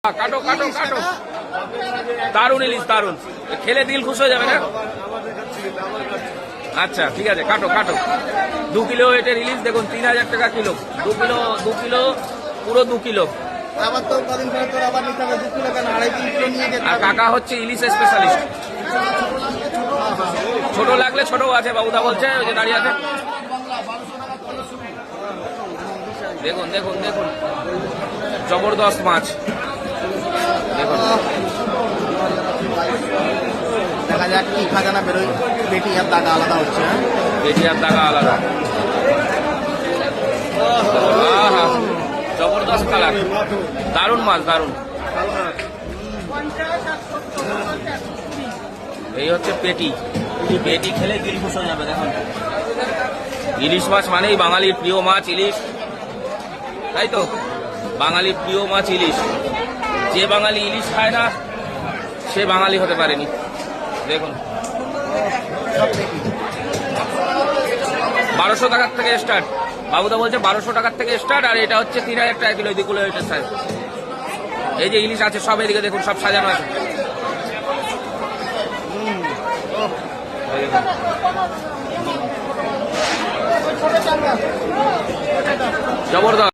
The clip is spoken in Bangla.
কাটো কাটো কাটো, দারুন ইলিশ, দারুন, খেলে দিল খুশ হয়ে যাবে না? আচ্ছা ঠিক আছে, কাটো কাটো। 2 কিলো ওয়েটের ইলিশ দেখুন, 3000 টাকা কিলো। 2 কিলো, 2 কিলো, পুরো 2 কিলো। আর কাকা হচ্ছে ইলিশ স্পেশালিস্ট। ছোট লাগলে ছোট আছে, বাবুদা বলছে, ওই যে দাঁড়িয়ে আছে। দেখুন দেখুন দেখুন, জবরদস্ত মাছ দেখুন। দেখা যাক কি খাজানা বেরোয়। পেটি আর দাগা আলাদা হচ্ছে, পেটি আর দাগা আলাদা। জবরদস্ত কালার, দারুন মাছ, দারুন। এই হচ্ছে পেটি, পেটি খেলে দিল খুশ হয়ে যাবে। দেখুন, ইলিশ মাছ মানেই বাঙালির প্রিয় মাছ ইলিশ, তাই তো? বাঙালির প্রিয় মাছ ইলিশ। যে বাঙালি ইলিশ খায় না সে বাঙালি হতে পারেনি। দেখুন, 1200 টাকার থেকে স্টার্ট। বাবুদা বলছে 1200 টাকার থেকে স্টার্ট। আর এটা হচ্ছে 3000 টাকা কিলো, 2 কিলো এটার সাইজ। এই যে ইলিশ আছে সব এদিকে দেখুন, সব সাজানো আছে। জবরদস্ত।